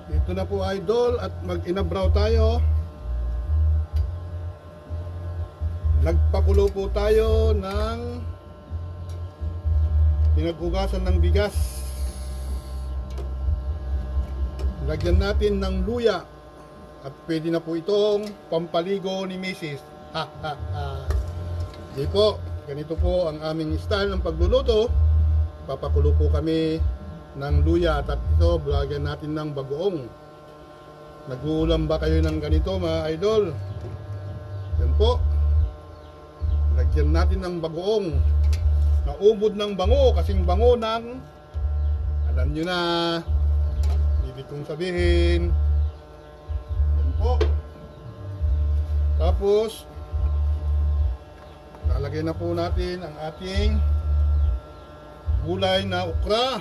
Ito na po idol at mag-inabraw tayo. Nagpakulo po tayo ng pinag-ugasan ng bigas. Lagyan natin ng luya at pwede na po itong pampaligo ni Mrs. Di po, ganito po ang aming style ng pagluluto. Papakulo po kami ng luya at ito lagyan natin ng bagoong. Nag-uulam ba kayo ng ganito mga idol? Yan po. Lagyan natin ng bagoong. Naubod ng bango, kasing bango ng, alam nyo na, ibig kong sabihin. Yan po. Tapos lalagay na po natin ang ating gulay na okra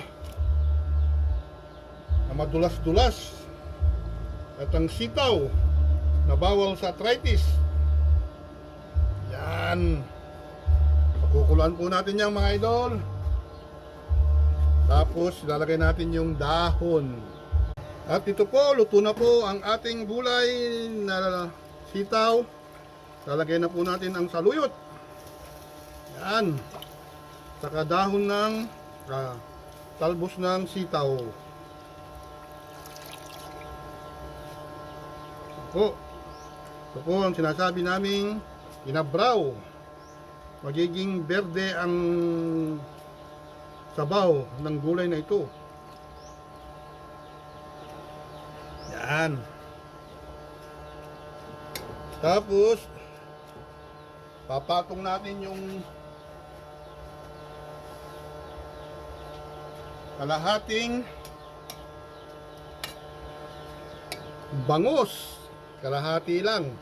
na madulas-dulas at ang sitaw na bawal sa arthritis. Yan. Pakukuluan po natin yan mga idol. Tapos lalagay natin yung dahon. At ito po, luto na po ang ating gulay na sitaw. Lalagay na po natin ang saluyot. Yan. Saka dahon ng talbos ng sitaw. Ito po ang sinasabi naming inabraw. Magiging berde ang sabaw ng gulay na ito. Yan. Tapos papatong natin yung kalahating bangus. Kalahati lang.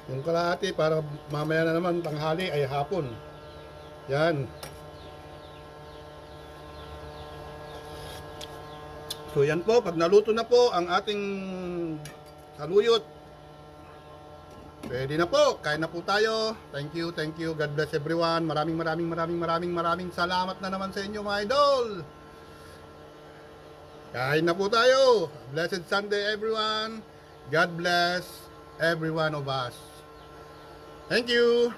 Yung kalahati para mamaya na naman tanghali ay hapon. Yan. So yan po, pag naluto na po ang ating saluyot, pwede na po, kain na po tayo. Thank you, God bless everyone. Maraming salamat na naman sa inyo mga idol. Kain na po tayo. Blessed Sunday everyone. God bless every one of us. Thank you.